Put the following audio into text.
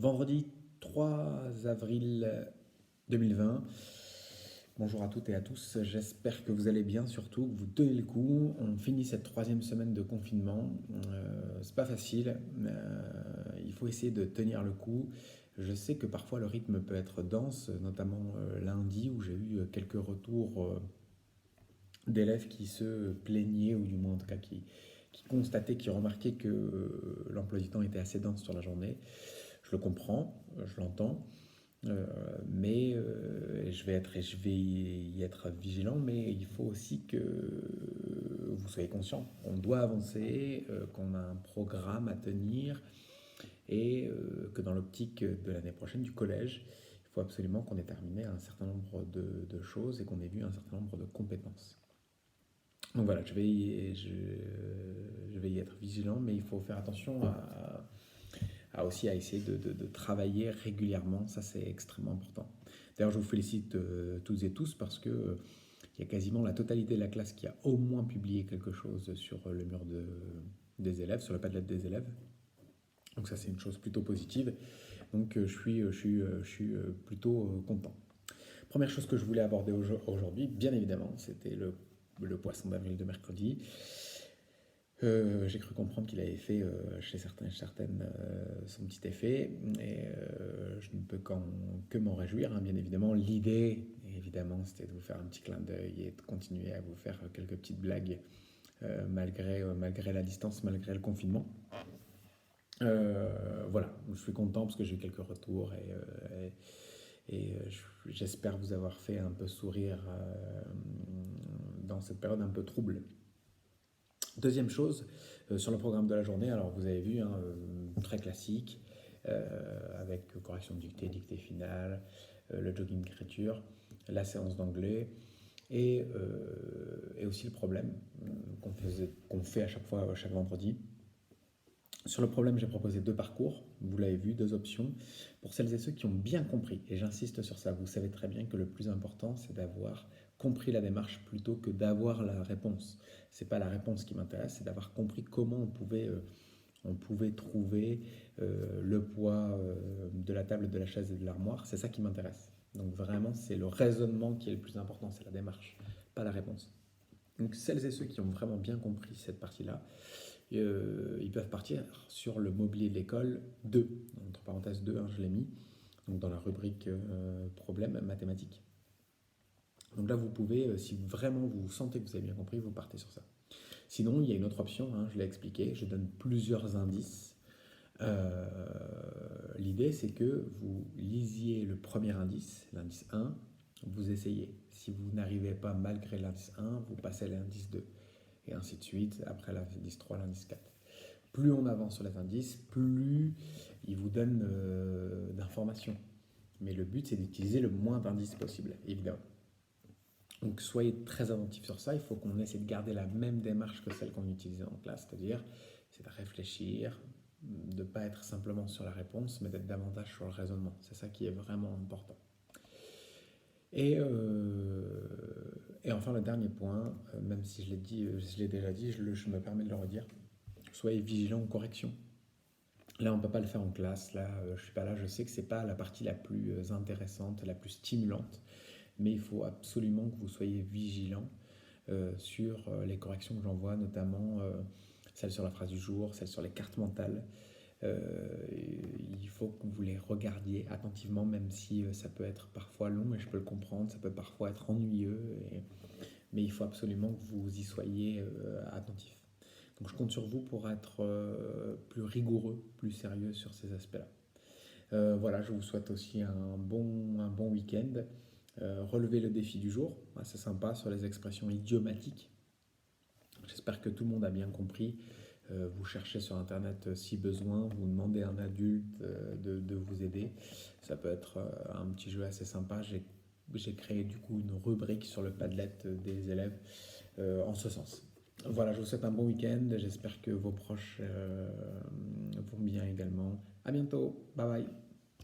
Vendredi 3 avril 2020. Bonjour à toutes et à tous, j'espère que vous allez bien, surtout que vous tenez le coup. On finit cette troisième semaine de confinement. C'est pas facile, il faut essayer de tenir le coup. Je sais que parfois le rythme peut être dense, notamment lundi où j'ai eu quelques retours d'élèves qui se plaignaient, ou du moins en tout cas qui constataient, qui remarquaient que l'emploi du temps était assez dense sur la journée. Je le comprends, je l'entends. Mais je vais y être vigilant, mais il faut aussi que vous soyez conscient. On doit avancer, qu'on a un programme à tenir et que dans l'optique de l'année prochaine du collège, il faut absolument qu'on ait terminé un certain nombre de choses et qu'on ait vu un certain nombre de compétences. Donc voilà, je vais y être vigilant, mais il faut faire attention aussi à essayer de travailler régulièrement. Ça, c'est extrêmement important. D'ailleurs, je vous félicite toutes et tous parce que il y a quasiment la totalité de la classe qui a au moins publié quelque chose sur le mur des élèves, sur le Padlet des élèves. Donc ça, c'est une chose plutôt positive. Donc je suis plutôt content. Première chose que je voulais aborder aujourd'hui, bien évidemment, c'était le poisson d'avril de mercredi. J'ai cru comprendre qu'il avait fait chez certains et certaines son petit effet, et je ne peux que m'en réjouir, hein, bien évidemment. L'idée, évidemment, c'était de vous faire un petit clin d'œil et de continuer à vous faire quelques petites blagues malgré la distance, malgré le confinement. Voilà, je suis content parce que j'ai eu quelques retours et j'espère vous avoir fait un peu sourire dans cette période un peu trouble. Deuxième chose, sur le programme de la journée, alors vous avez vu, hein, très classique, avec correction de dictée, dictée finale, le jogging d'écriture, la séance d'anglais, et aussi le problème qu'on fait à chaque fois, chaque vendredi. Sur le problème, j'ai proposé deux parcours, vous l'avez vu, deux options, pour celles et ceux qui ont bien compris, et j'insiste sur ça, vous savez très bien que le plus important, c'est d'avoir compris la démarche plutôt que d'avoir la réponse. C'est pas la réponse qui m'intéresse, c'est d'avoir compris comment on pouvait trouver le poids de la table, de la chaise et de l'armoire. C'est ça qui m'intéresse. Donc vraiment, c'est le raisonnement qui est le plus important, c'est la démarche, pas la réponse. Donc celles et ceux qui ont vraiment bien compris cette partie-là, ils peuvent partir sur le mobilier de l'école 2, entre parenthèses 2, hein, je l'ai mis, donc dans la rubrique problème mathématiques. Donc là, vous pouvez, si vraiment vous sentez que vous avez bien compris, vous partez sur ça. Sinon, il y a une autre option, hein, je l'ai expliqué, je donne plusieurs indices. L'idée, c'est que vous lisiez le premier indice, l'indice 1, vous essayez. Si vous n'arrivez pas malgré l'indice 1, vous passez à l'indice 2. Et ainsi de suite, après l'indice 3, l'indice 4. Plus on avance sur les indices, plus il vous donne d'informations. Mais le but, c'est d'utiliser le moins d'indices possible, évidemment. Donc soyez très attentifs sur ça. Il faut qu'on essaie de garder la même démarche que celle qu'on utilisait en classe, c'est-à-dire c'est de réfléchir, de ne pas être simplement sur la réponse, mais d'être davantage sur le raisonnement. C'est ça qui est vraiment important. Et enfin, le dernier point, même si je l'ai déjà dit, je me permets de le redire, soyez vigilants aux corrections. Là, on ne peut pas le faire en classe. Là, je ne suis pas là. Je sais que ce n'est pas la partie la plus intéressante, la plus stimulante, mais il faut absolument que vous soyez vigilants sur les corrections que j'envoie, notamment celles sur la phrase du jour, celles sur les cartes mentales. Il faut que vous les regardiez attentivement, même si ça peut être parfois long, et je peux le comprendre, ça peut parfois être ennuyeux, mais il faut absolument que vous y soyez attentifs. Donc je compte sur vous pour être plus rigoureux, plus sérieux sur ces aspects-là. Voilà, je vous souhaite aussi un bon week-end. Relevez le défi du jour, c'est sympa, sur les expressions idiomatiques. J'espère que tout le monde a bien compris. Vous cherchez sur internet si besoin, vous demandez à un adulte de vous aider. Ça peut être un petit jeu assez sympa. J'ai créé du coup une rubrique sur le Padlet des élèves en ce sens. Voilà, je vous souhaite un bon week-end. J'espère que vos proches vont bien également. À bientôt. Bye bye.